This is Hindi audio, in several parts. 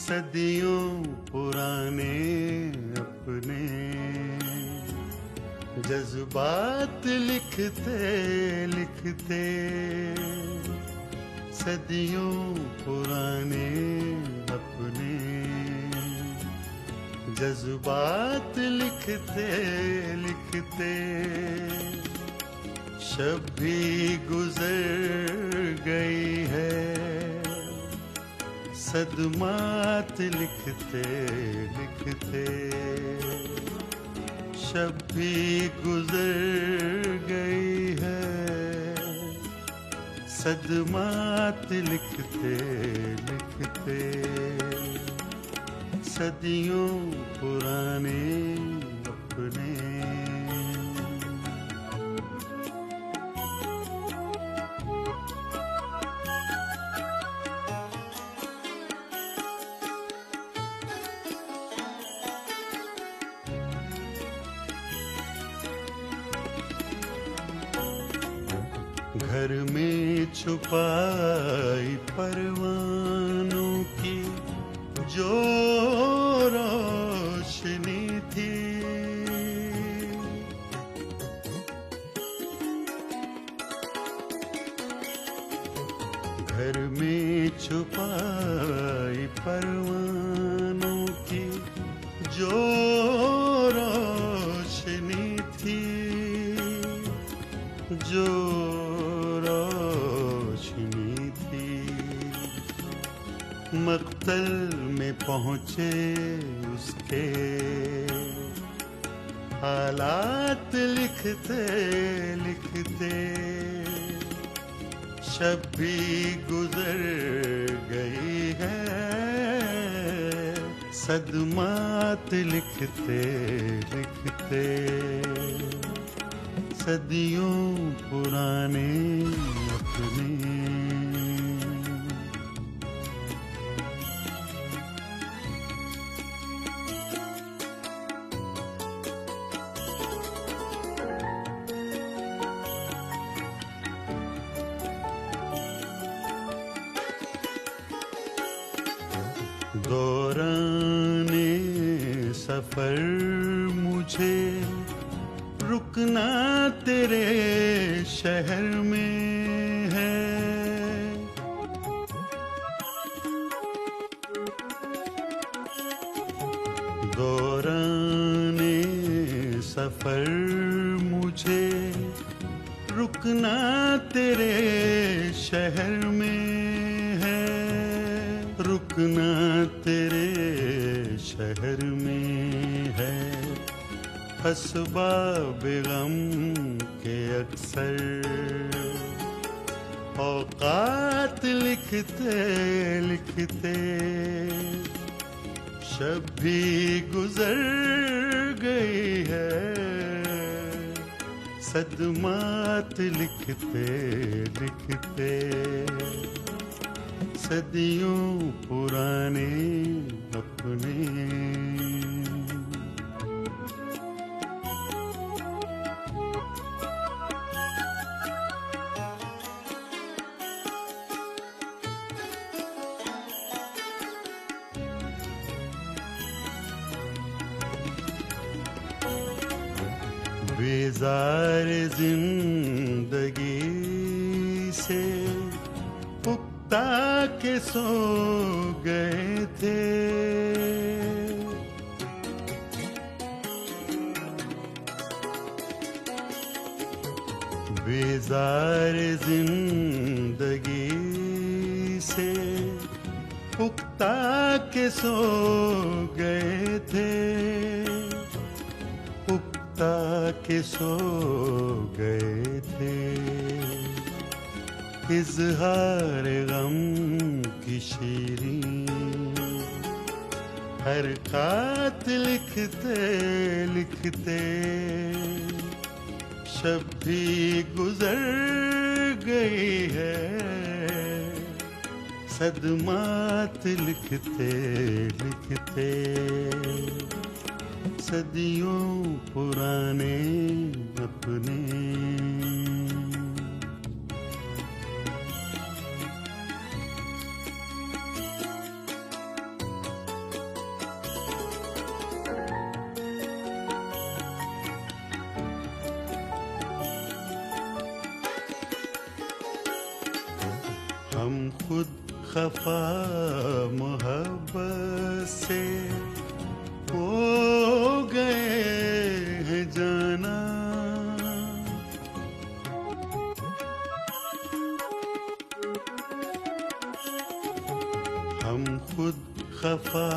सदियों पुराने अपने जज्बात लिखते लिखते, सदियों पुराने अपने जज्बात लिखते लिखते, शब भी गुजर गई है सदमात लिखते लिखते, शब भी गुजर गई है सदमात लिखते लिखते, सदियों पुराने अपने। घर में छुपाई परवानों की जो रोशनी थी, घर में छुपाई परवानों की जो रोशनी थी, जो रोशनी थी, मक़तल में पहुँचे उसके हालात लिखते लिखते, शब भी गुजर गई है सदमात लिखते लिखते, सदियों पुराने अपने। दौराने सफर मुझे रुकना तेरे शहर में है, दौराने सफर मुझे रुकना तेरे शहर में है, रुकना तेरे शहर में है, असबाब गम के अक्सर औकात लिखते लिखते, शब भी गुजर गई है सदमात लिखते लिखते, सदियों पुराने अपने। बेजार जिंदगी से उकता के सो गए थे, बेजार जिंदगी से उकता के सो गए थे, के सो गए थे, इज़हार गम की शीरीं हरकत लिखते लिखते, शब भी गुजर गई है सदमात लिखते लिखते, सदियों पुराने अपने। हम खुद खफा मोहब्बत से हो गए हैं जाना। हम खुद खफा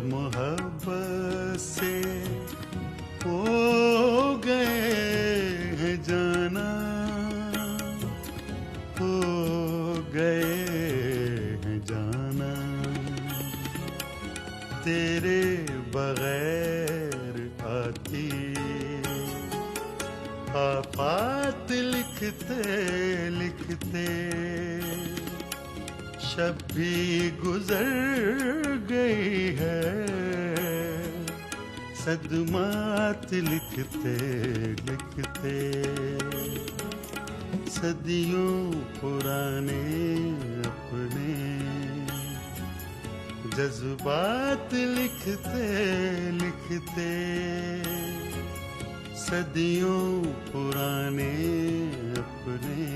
मोहब्बत से हो गए हैं जाना, हो गए हैं जाना। तेरे बगैर आती आफात लिखते लिखते शब भी गुजर गई है। सदमात लिखते लिखते सदियों पुराने अपने जज्बात लिखते लिखते सदियों पुराने अपने